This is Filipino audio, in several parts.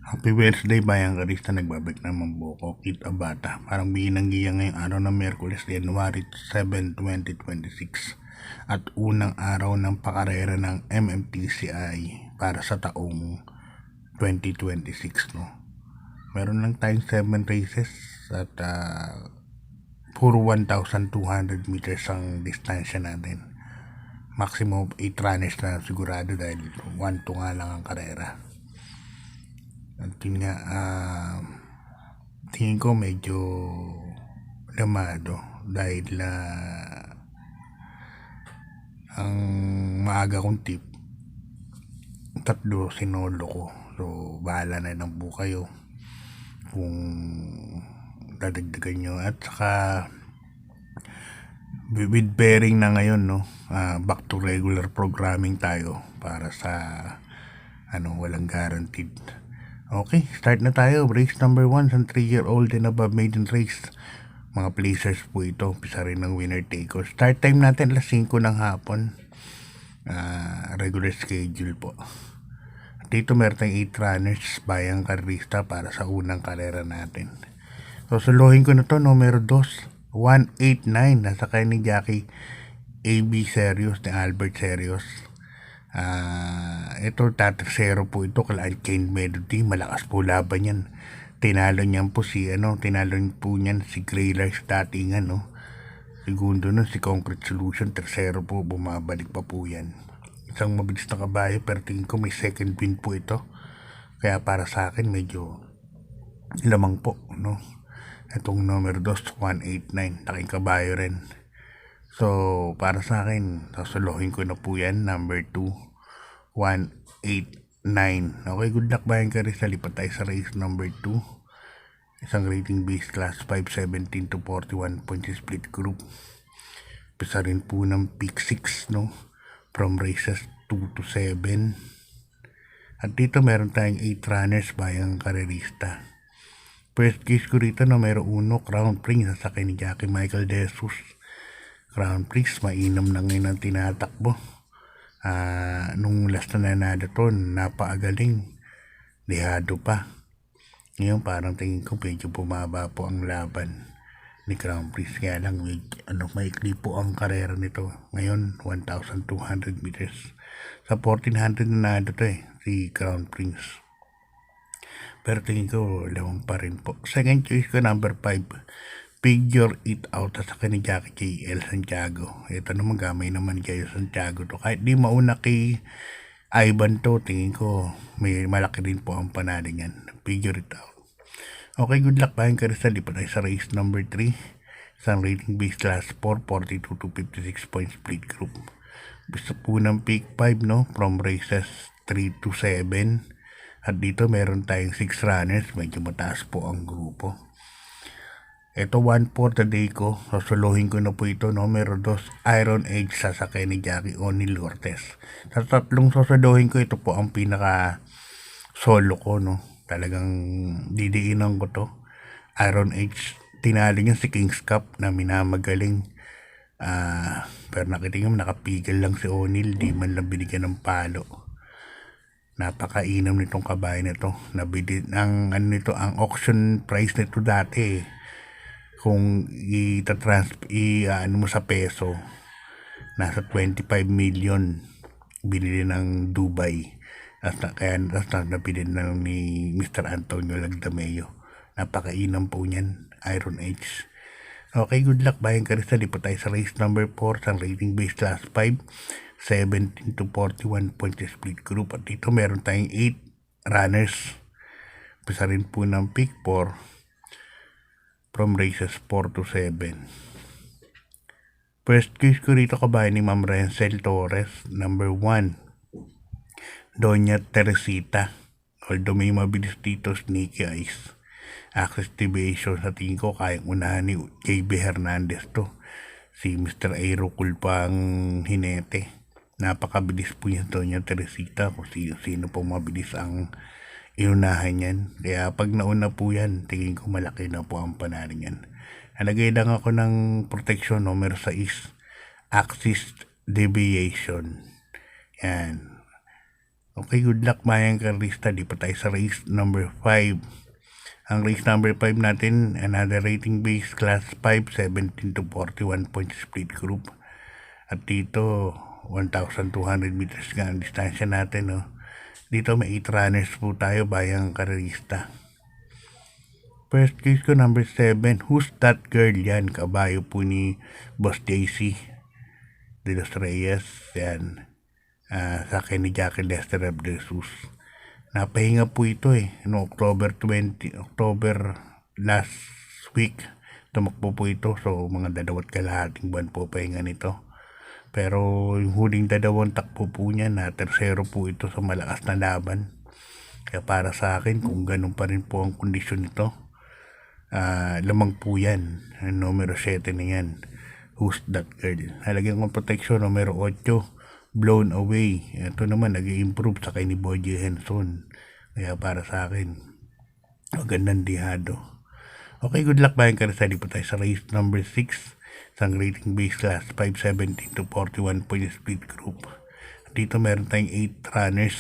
Happy Wednesday, bayang karista, nagbabalik naman buko, Kit Abata. Parang binanggiya ngayong araw ng Miyerkules, January 7, 2026. At unang araw ng pakarera ng MMTCI para sa taong 2026, no? Meron lang tayong 7 races at puro 1,200 meters ang distansya natin. Maximum 8 runners na sigurado dahil 1-2 nga lang ang karera. At yun nga, tingin ko medyo lamado dahil ang maaga kong tip, 3 sinolo ko. So, bahala na lang po kayo kung dadagdagan nyo. At saka, with bearing na ngayon, no, back to regular programming tayo para sa walang guaranteed. Okay, start na tayo. Race number 1 sa 3-year-old and above maiden race. Mga placers po ito. Pisa rin ng winner take all. Start time natin alas 5 ng hapon. Regular schedule po. At dito meron tayong 8 runners bayang karista para sa unang karera natin. So, suluhin ko na to. Numero 2, 189. Nasa kaya ni Jackie AB Serios, ni Albert Serios. Ito 3-0 po ito kala Kane Melody. Malakas po laban yan. Tinalo niyan po si Graylars dating segundo nun si Concrete Solution. 3-0 po, bumabalik pa po yan. Isang mabilis na kabayo, pero tingin ko may second win po ito, kaya para sa akin medyo lamang po, no? Itong numero 2, 189, taking kabayo rin. So, para sa akin, sasuluhin ko na po yan. Number 2, 189. Okay, good luck bayang karista. Lipat tayo sa race number 2. Isang rating base class 517 to 41 points split group. Pisa rin po ng pick 6, no? From races 2 to 7. At dito meron tayong 8 runners bayang karerista. First case ko rito, numero 1, Crown Prince, sasakay ni Jackie Michael De Jesus. Crown Prince, mainam na ngayon ang tinatakbo. Nung last na nanado to, napaagaling. Dehado pa. Ngayon parang tingin ko medyo bumaba po ang laban ni Crown Prince. Kaya lang maikli po ang karera nito. Ngayon 1,200 meters. Sa 1,400 na nado to si Crown Prince. Pero tingin ko lawang pa rin po. Second choice ko, number 5, Figure It Out, sa ni Jackie J.L. Santiago. Ito naman gamay naman kayo Santiago to. Kahit di mauna kay Ivan to, tingin ko may malaki din po ang panalo niyan. Figure It Out. Okay, good luck bayang karista. Lipat tayo sa race number 3. Isang rating base class 4, 42 to 56 points split group. Gusto po ng pick 5, no? From races 3 to 7. At dito meron tayong 6 runners. Medyo mataas po ang grupo. Ito 1 for the day ko. Sasuluhin ko na po ito. Numero 2, Iron Age, sasakay ni Jackie O'Neil Cortez. Sa tatlong sasuluhin ko, ito po ang pinaka solo ko, no? Talagang didiinan ko to. Iron Age, tinalo niya si King's Cup na minamagaling. Pero nakitingin nakapigil lang si O'Neil. Di man lang binigyan ng palo. Napakainam nitong kabayo nito. Nabili ang ang auction price nito dati, kung mo sa peso, nasa 25 million. Binili ng Dubai. Kaya nabili na ni Mr. Antonio Lagdameo. Napakainam po niyan, Iron Age. Okay, good luck bayang karista. Lipat tayo sa race number 4, sa rating base class 5, 17 to 41 points split group. At dito meron tayong 8 runners. Pisa rin po ng pick 4 from races 4 to 7. First case ko rito kabayan ni Ma'am Rencel Torres. Number 1, Doña Teresita. Although may mabilis dito, sneaky eyes. Access deviation, sa tingin ko kayang unahan ni JB Hernandez to. Si Mr. Aerocul pa ang hinete. Napakabilis po niya Doña Teresita. Kung sino po mabilis ang iunahan yan. Kaya pag nauna po yan, tingin ko malaki na po ang panalo yan. Nalagay lang ako ng protection numero 6, Axis Deviation. Yan. Okay, good luck bayang karista. Di pa tayo sa race number 5. Ang race number 5 natin, another rating base class 5, 17 to 41 point split group. At dito, 1,200 meters nga ang distansya natin. No? Dito may 8 runners po tayo bayang karista. First case ko number 7, Who's That Girl? Yan, kabayo po ni Boss JC de los Reyes. Yan. Sa akin ni Jackie Lester of Jesus. Napahinga po ito no October last week tumakbo po ito, so mga 2.5 buwan po pahinga nito. Pero yung huling 2 takbo po niya na tersero po ito sa malakas na laban. Kaya para sa akin, kung ganun pa rin po ang kondisyon nito, lamang po yan. Numero 7 na yan, Who's That Girl? Halagyan kong protection, numero 8, Blown Away. Ito naman nag-i-improve sa kay ni Boy Henson. Kaya para sa akin, magandang dihado. Okay, good luck bayang karista. Di po tayo sa race number 6. Isang rating base class 517 to 41 point split group. Dito meron tayong 8 runners.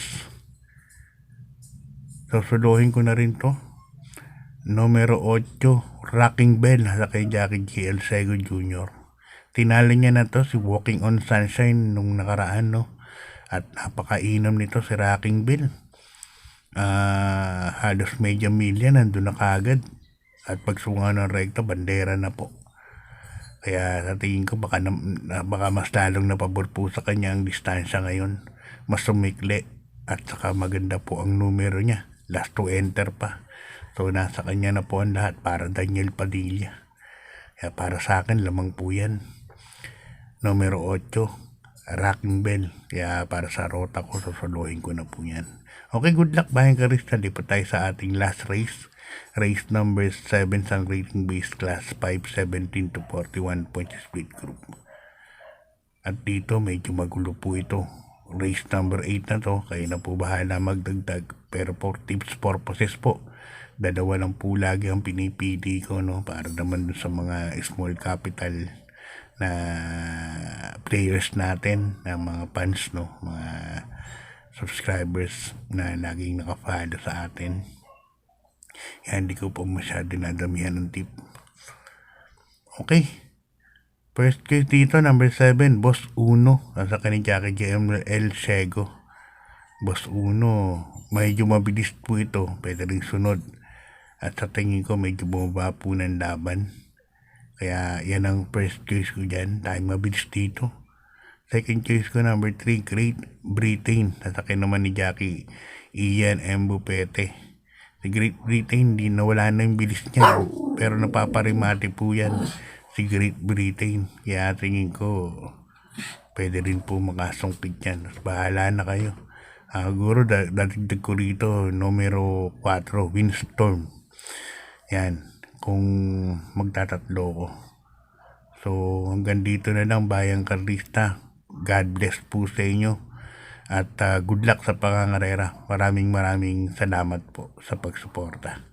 Susuluhin ko na rin to. Numero 8, Rocking Bell, sa kay Jackie G.L. Sego Jr. Tinalo niya na to si Walking on Sunshine nung nakaraan, no? At napakainom nito si Rocking Bell. Halos medyo milya nandun na kagad. At pagsunga ng rekta, bandera na po. Kaya sa tingin ko baka mas lalong napabor po sa kanya ang distansya ngayon. Mas sumikli at saka maganda po ang numero niya. Last to enter pa. So nasa kanya na po ang lahat para Daniel Padilla. Kaya para sa akin lamang po yan. Numero 8, Rocking Bell. Kaya para sa rota ko, susuluhin ko na po yan. Okay, good luck bayang karista. Di pa tayo sa ating last race. Race number 7 sa rating base class 5, 17 to 41 point split group. At dito medyo magulo po ito. Race number 8 na to, kayo na po bahala magdagdag. Pero for tips purposes po, 2 lang po lagi ang pinipili ko, no? Para naman sa mga small capital na players natin, na mga fans, no? Mga subscribers na laging nakafollow sa atin. Yan, hindi ko po masyado nadamihan ng tip. Okay. First case dito, number 7, Boss Uno. Sa kanin Jackie G.M.L. Sego. Boss Uno, medyo mabilis po ito. Pwede rin sunod. At sa tingin ko, medyo bumaba po ng laban. Kaya yan ang first case ko dyan. Tayo mabilis dito. Second case ko, number 3, Great Britain. Sasakyan naman ni Jackie Ian M. Bupete. Si Great Britain, hindi nawala na yung bilis niya. Pero napaparimati po yan si Great Britain. Kaya tingin ko, pwede rin po makasungkit yan. Bahala na kayo. Siguro datigdag ko rito, numero 4, Windstorm. Yan, kung magtatatlo ko. So, hanggang dito na lang bayang karista. God bless po sa inyo. At good luck sa pangangarera. Maraming salamat po sa pagsuporta.